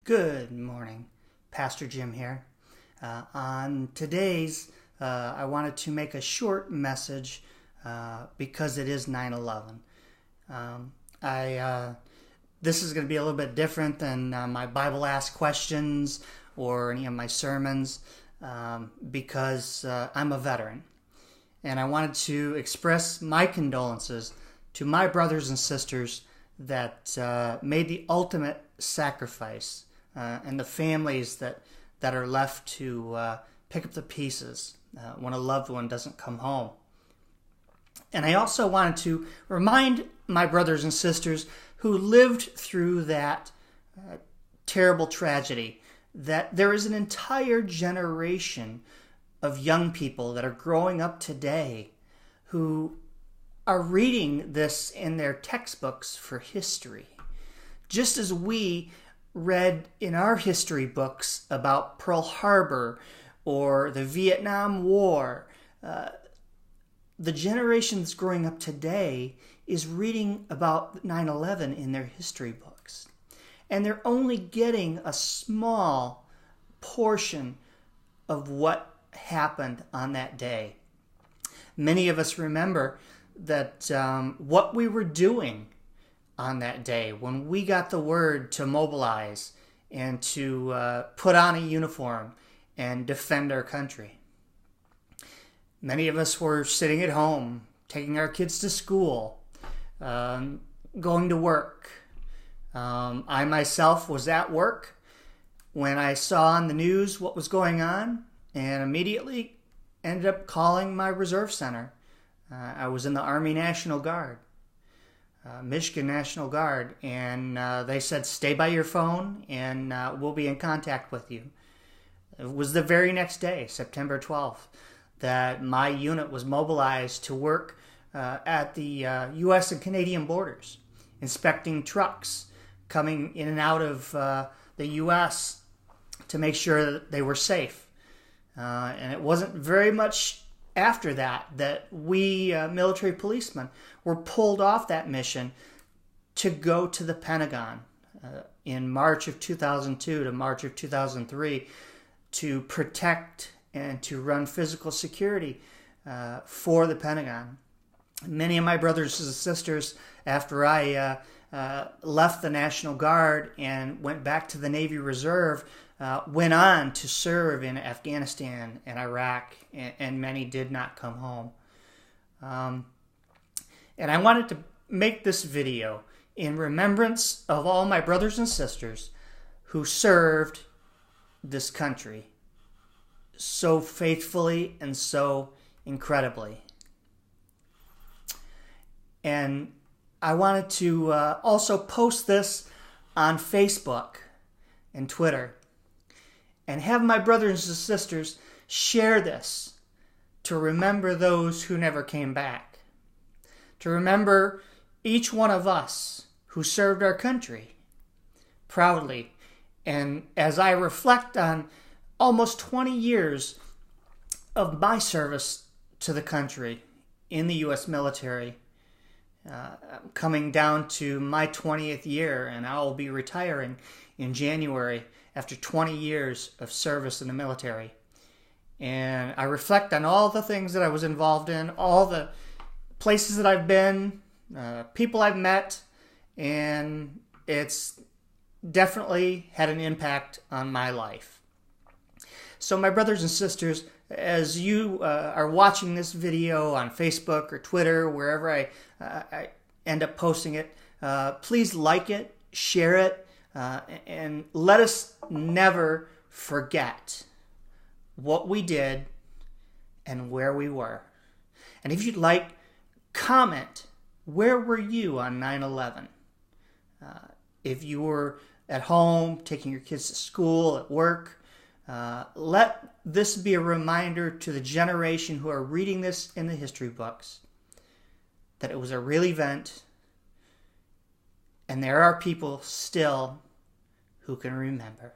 Good morning, Pastor Jim here. On today's, I wanted to make a short message because it is 9/11. This is going to be a little bit different than my Bible Ask Questions or any of my sermons because I'm a veteran. And I wanted to express my condolences to my brothers and sisters that made the ultimate sacrifice and the families that are left to pick up the pieces when a loved one doesn't come home. And I also wanted to remind my brothers and sisters who lived through that terrible tragedy that there is an entire generation of young people that are growing up today who are reading this in their textbooks for history. Just as we read in our history books about Pearl Harbor or the Vietnam War, the generation that's growing up today is reading about 9/11 in their history books. And they're only getting a small portion of what happened on that day. Many of us remember that what we were doing on that day when we got the word to mobilize and to put on a uniform and defend our country. Many of us were sitting at home, taking our kids to school, going to work. I myself was at work when I saw on the news what was going on and immediately ended up calling my reserve center. I was in the Army National Guard. Michigan National Guard, and they said, stay by your phone and we'll be in contact with you. It was the very next day, September 12th, that my unit was mobilized to work at the U.S. and Canadian borders, inspecting trucks coming in and out of the U.S. to make sure that they were safe. And it wasn't very much after that we military policemen were pulled off that mission to go to the Pentagon in March of 2002 to March of 2003 to protect and to run physical security for the Pentagon. Many of my brothers and sisters, after I left the National Guard and went back to the Navy Reserve, went on to serve in Afghanistan and Iraq, and many did not come home. And I wanted to make this video in remembrance of all my brothers and sisters who served this country so faithfully and so incredibly. And I wanted to also post this on Facebook and Twitter and have my brothers and sisters share this to remember those who never came back, to remember each one of us who served our country proudly. And as I reflect on almost 20 years of my service to the country in the U.S. military, coming down to my 20th year, and I will be retiring in January after 20 years of service in the military. And I reflect on all the things that I was involved in, all the places that I've been, people I've met, and it's definitely had an impact on my life. So my brothers and sisters, as you are watching this video on Facebook or Twitter, wherever I end up posting it, please like it, share it, and let us never forget what we did and where we were. And if you'd like, comment, where were you on 9/11? If you were at home, taking your kids to school, at work, let this be a reminder to the generation who are reading this in the history books that it was a real event, and there are people still who can remember.